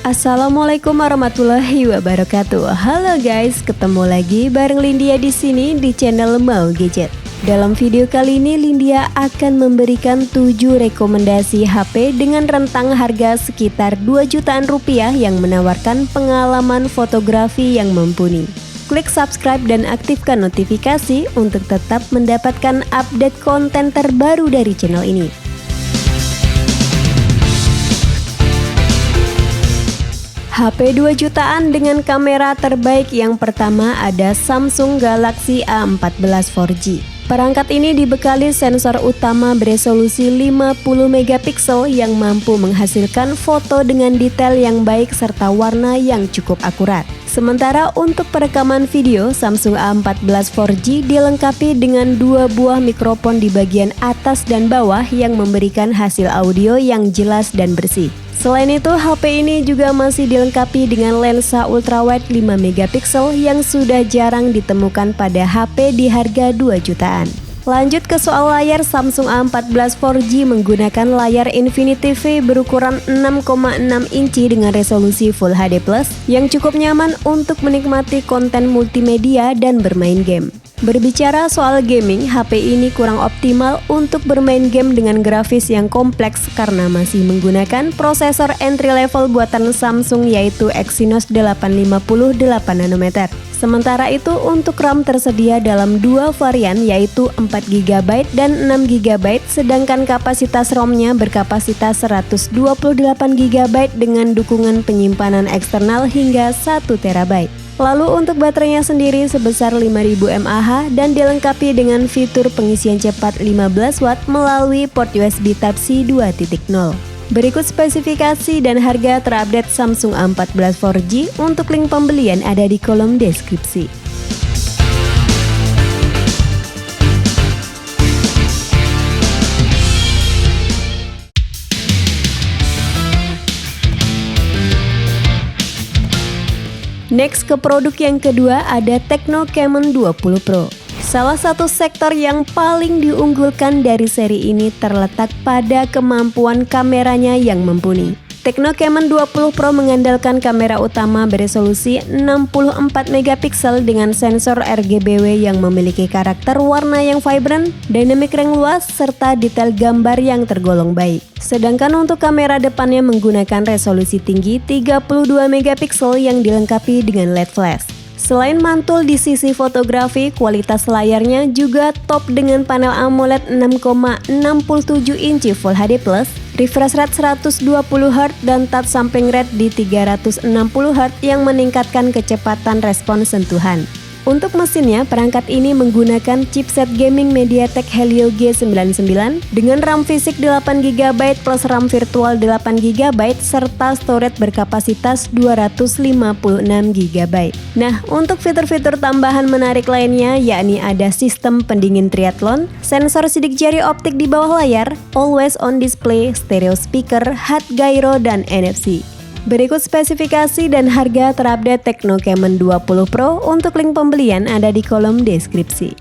Assalamualaikum warahmatullahi wabarakatuh. Halo guys, ketemu lagi bareng Lindia di sini di channel Mau Gadget. Dalam video kali ini Lindia akan memberikan 7 rekomendasi HP dengan rentang harga sekitar 2 jutaan rupiah yang menawarkan pengalaman fotografi yang mumpuni. Klik subscribe dan aktifkan notifikasi untuk tetap mendapatkan update konten terbaru dari channel ini. HP 2 jutaan dengan kamera terbaik yang pertama ada Samsung Galaxy A14 4G. Perangkat ini dibekali sensor utama beresolusi 50 megapiksel yang mampu menghasilkan foto dengan detail yang baik serta warna yang cukup akurat. Sementara untuk perekaman video, Samsung A14 4G dilengkapi dengan 2 buah mikrofon di bagian atas dan bawah yang memberikan hasil audio yang jelas dan bersih. Selain itu, HP ini juga masih dilengkapi dengan lensa ultrawide 5 megapiksel yang sudah jarang ditemukan pada HP di harga 2 jutaan. Lanjut ke soal layar, Samsung A14 4G menggunakan layar Infinity V berukuran 6,6 inci dengan resolusi Full HD+ yang cukup nyaman untuk menikmati konten multimedia dan bermain game. Berbicara soal gaming, HP ini kurang optimal untuk bermain game dengan grafis yang kompleks karena masih menggunakan prosesor entry level buatan Samsung yaitu Exynos 850 8nm. Sementara itu untuk RAM tersedia dalam 2 varian yaitu 4GB dan 6GB, sedangkan kapasitas ROM-nya berkapasitas 128GB dengan dukungan penyimpanan eksternal hingga 1TB. Lalu untuk baterainya sendiri sebesar 5000 mAh dan dilengkapi dengan fitur pengisian cepat 15W melalui port USB Type-C 2.0. Berikut spesifikasi dan harga terupdate Samsung A14 4G. Untuk link pembelian ada di kolom deskripsi. Next ke produk yang kedua ada Tecno Camon 20 Pro. Salah satu sektor yang paling diunggulkan dari seri ini terletak pada kemampuan kameranya yang mumpuni. Tecno Camon 20 Pro mengandalkan kamera utama beresolusi 64 megapiksel dengan sensor RGBW yang memiliki karakter warna yang vibrant, dynamic range luas, serta detail gambar yang tergolong baik. Sedangkan untuk kamera depannya menggunakan resolusi tinggi 32 megapiksel yang dilengkapi dengan LED flash. Selain mantul di sisi fotografi, kualitas layarnya juga top dengan panel AMOLED 6,67 inci Full HD+, refresh rate 120Hz dan touch sampling rate di 360Hz yang meningkatkan kecepatan respons sentuhan. Untuk mesinnya, perangkat ini menggunakan chipset gaming MediaTek Helio G99 dengan RAM fisik 8GB plus RAM virtual 8GB serta storage berkapasitas 256GB. Nah, untuk fitur-fitur tambahan menarik lainnya yakni ada sistem pendingin triathlon, sensor sidik jari optik di bawah layar, always on display, stereo speaker, HUD gyro, dan NFC. Berikut spesifikasi dan harga terupdate Tecno Camon 20 Pro. Untuk link pembelian ada di kolom deskripsi.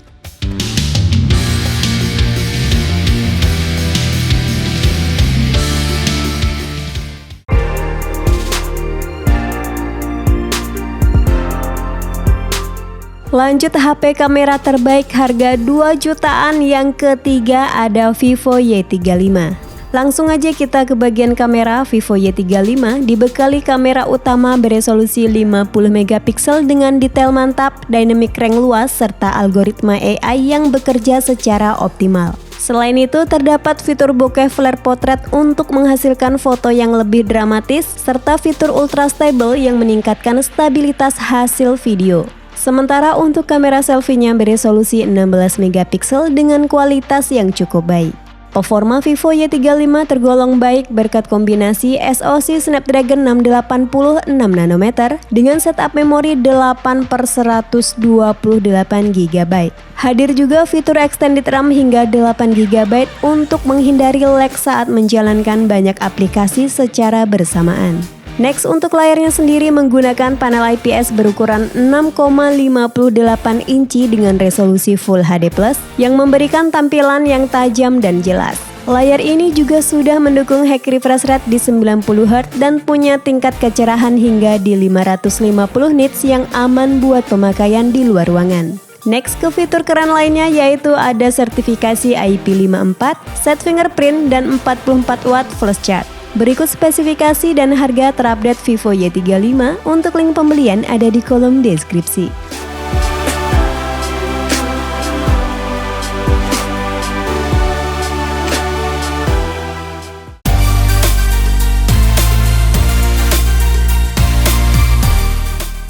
Lanjut HP kamera terbaik harga 2 jutaan yang ketiga ada Vivo Y35. Langsung aja kita ke bagian kamera. Vivo Y35 dibekali kamera utama beresolusi 50 megapiksel dengan detail mantap, dynamic range luas, serta algoritma AI yang bekerja secara optimal. Selain itu, terdapat fitur bokeh flare potret untuk menghasilkan foto yang lebih dramatis, serta fitur ultra stable yang meningkatkan stabilitas hasil video. Sementara untuk kamera selfie-nya beresolusi 16 megapiksel dengan kualitas yang cukup baik. Performa Vivo Y35 tergolong baik berkat kombinasi SoC Snapdragon 680 6nm dengan setup memori 8/128GB. Hadir juga fitur extended RAM hingga 8GB untuk menghindari lag saat menjalankan banyak aplikasi secara bersamaan. Next, untuk layarnya sendiri menggunakan panel IPS berukuran 6,58 inci dengan resolusi Full HD+ yang memberikan tampilan yang tajam dan jelas. Layar ini juga sudah mendukung high refresh rate di 90Hz dan punya tingkat kecerahan hingga di 550 nits yang aman buat pemakaian di luar ruangan. Next ke fitur keren lainnya yaitu ada sertifikasi IP54, set fingerprint, dan 44 watt flash charge. Berikut spesifikasi dan harga terupdate Vivo Y35, untuk link pembelian ada di kolom deskripsi.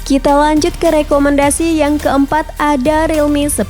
Kita lanjut ke rekomendasi yang keempat, ada Realme 10.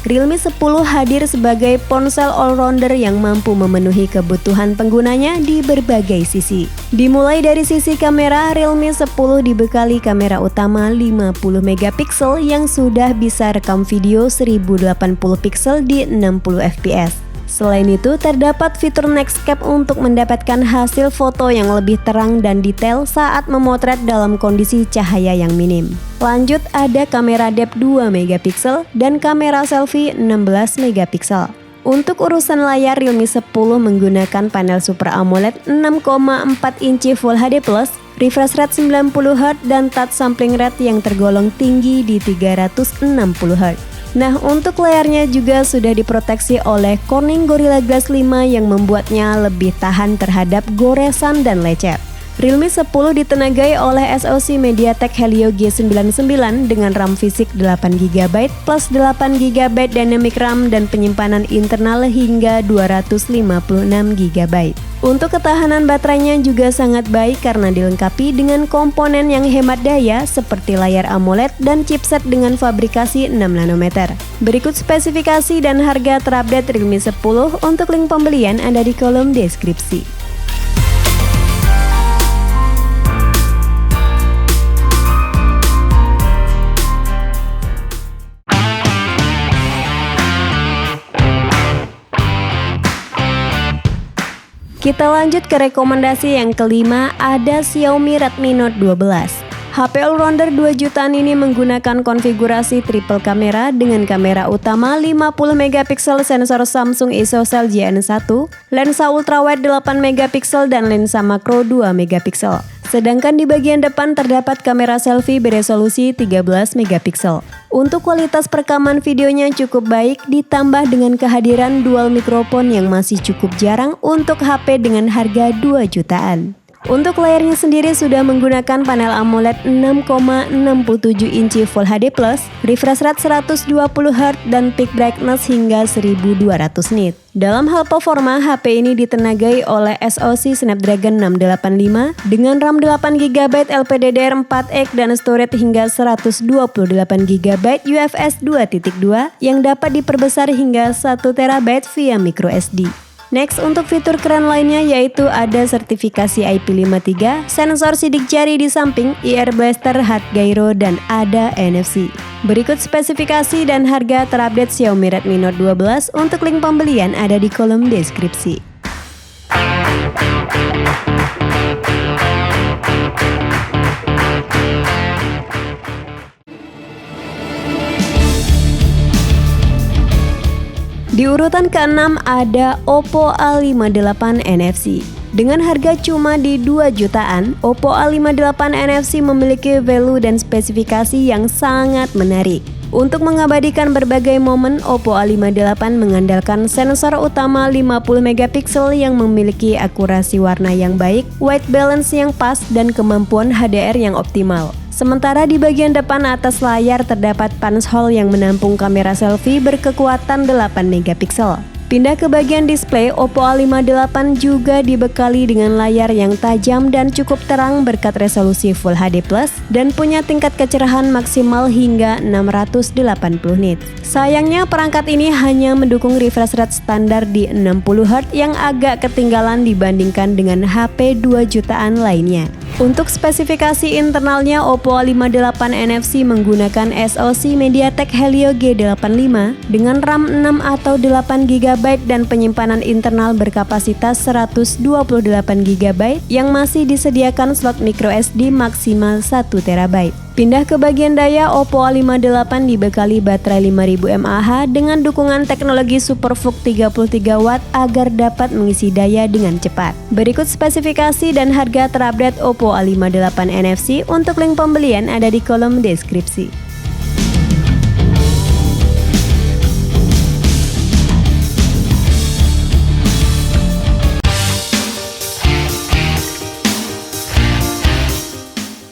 Realme 10 hadir sebagai ponsel all-rounder yang mampu memenuhi kebutuhan penggunanya di berbagai sisi. Dimulai dari sisi kamera, Realme 10 dibekali kamera utama 50 megapiksel yang sudah bisa rekam video 1080 piksel di 60 fps. Selain itu, terdapat fitur Nextcap untuk mendapatkan hasil foto yang lebih terang dan detail saat memotret dalam kondisi cahaya yang minim. Lanjut, ada kamera depth 2 megapiksel dan kamera selfie 16 megapiksel. Untuk urusan layar, Realme 10 menggunakan panel Super AMOLED 6,4 inci Full HD+, refresh rate 90Hz dan touch sampling rate yang tergolong tinggi di 360Hz. Nah, untuk layarnya juga sudah diproteksi oleh Corning Gorilla Glass 5 yang membuatnya lebih tahan terhadap goresan dan lecet. Realme 10 ditenagai oleh SoC MediaTek Helio G99 dengan RAM fisik 8GB plus 8GB dynamic RAM dan penyimpanan internal hingga 256GB. Untuk ketahanan baterainya juga sangat baik karena dilengkapi dengan komponen yang hemat daya seperti layar AMOLED dan chipset dengan fabrikasi 6 nanometer. Berikut spesifikasi dan harga terupdate Realme 10, untuk link pembelian ada di kolom deskripsi. Kita lanjut ke rekomendasi yang kelima, ada Xiaomi Redmi Note 12. HP all-rounder 2 jutaan ini menggunakan konfigurasi triple kamera dengan kamera utama 50 megapiksel, sensor Samsung ISOCELL JN1, lensa ultrawide 8 megapiksel dan lensa makro 2 megapiksel. Sedangkan di bagian depan terdapat kamera selfie beresolusi 13 megapiksel. Untuk kualitas perekaman videonya cukup baik, ditambah dengan kehadiran dual mikrofon yang masih cukup jarang untuk HP dengan harga 2 jutaan. Untuk layarnya sendiri sudah menggunakan panel AMOLED 6,67 inci Full HD+, refresh rate 120Hz dan peak brightness hingga 1200 nit. Dalam hal performa, HP ini ditenagai oleh SoC Snapdragon 685 dengan RAM 8GB LPDDR4X dan storage hingga 128GB UFS 2.2 yang dapat diperbesar hingga 1TB via microSD. Next, untuk fitur keren lainnya yaitu ada sertifikasi IP53, sensor sidik jari di samping, IR Blaster, Heart Gyro, dan ada NFC. Berikut spesifikasi dan harga terupdate Xiaomi Redmi Note 12, untuk link pembelian ada di kolom deskripsi. Di urutan ke-6 ada Oppo A58 NFC. Dengan harga cuma di 2 jutaan, Oppo A58 NFC memiliki value dan spesifikasi yang sangat menarik. Untuk mengabadikan berbagai momen, Oppo A58 mengandalkan sensor utama 50 megapiksel yang memiliki akurasi warna yang baik, white balance yang pas, dan kemampuan HDR yang optimal. Sementara di bagian depan atas layar terdapat punch-hole yang menampung kamera selfie berkekuatan 8 megapiksel. Pindah ke bagian display, Oppo A58 juga dibekali dengan layar yang tajam dan cukup terang berkat resolusi Full HD+, dan punya tingkat kecerahan maksimal hingga 680 nits. Sayangnya perangkat ini hanya mendukung refresh rate standar di 60Hz yang agak ketinggalan dibandingkan dengan HP 2 jutaan lainnya. Untuk spesifikasi internalnya, Oppo A58 NFC menggunakan SoC MediaTek Helio G85 dengan RAM 6 atau 8GB GB dan penyimpanan internal berkapasitas 128 GB yang masih disediakan slot microSD maksimal 1 TB. Pindah ke bagian daya, Oppo A58 dibekali baterai 5000 mAh dengan dukungan teknologi SuperVOOC 33 Watt agar dapat mengisi daya dengan cepat. Berikut spesifikasi dan harga terupdate Oppo A58 NFC. Untuk link pembelian ada di kolom deskripsi.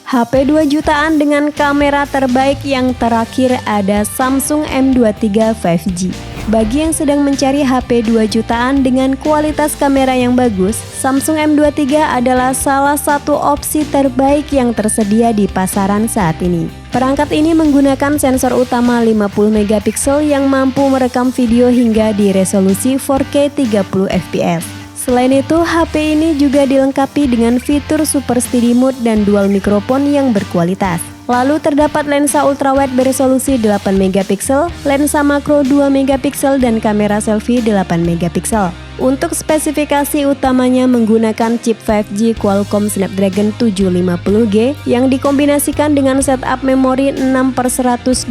HP 2 jutaan dengan kamera terbaik yang terakhir ada Samsung M23 5G. Bagi yang sedang mencari HP 2 jutaan dengan kualitas kamera yang bagus, Samsung M23 adalah salah satu opsi terbaik yang tersedia di pasaran saat ini. Perangkat ini menggunakan sensor utama 50 MP yang mampu merekam video hingga di resolusi 4K 30 fps. Selain itu, HP ini juga dilengkapi dengan fitur Super Steady Mode dan dual mikrofon yang berkualitas. Lalu terdapat lensa ultrawide beresolusi 8 MP, lensa makro 2 MP dan kamera selfie 8 MP. Untuk spesifikasi utamanya menggunakan chip 5G Qualcomm Snapdragon 750G yang dikombinasikan dengan setup memori 6/128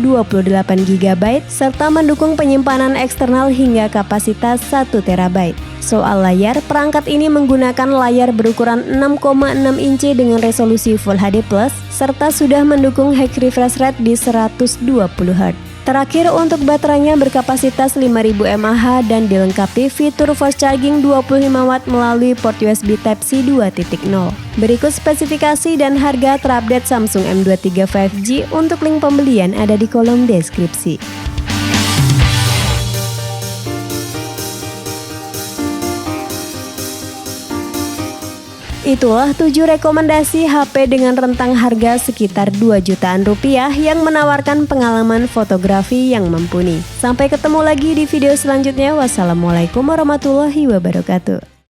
GB serta mendukung penyimpanan eksternal hingga kapasitas 1 TB. Soal layar, perangkat ini menggunakan layar berukuran 6,6 inci dengan resolusi Full HD+, serta sudah mendukung high refresh rate di 120 Hz. Terakhir, untuk baterainya berkapasitas 5000 mAh dan dilengkapi fitur fast charging 25 Watt melalui port USB Type-C 2.0. Berikut spesifikasi dan harga terupdate Samsung M23 5G. Untuk link pembelian ada di kolom deskripsi. Itulah 7 rekomendasi HP dengan rentang harga sekitar 2 jutaan rupiah yang menawarkan pengalaman fotografi yang mumpuni. Sampai ketemu lagi di video selanjutnya. Wassalamualaikum warahmatullahi wabarakatuh.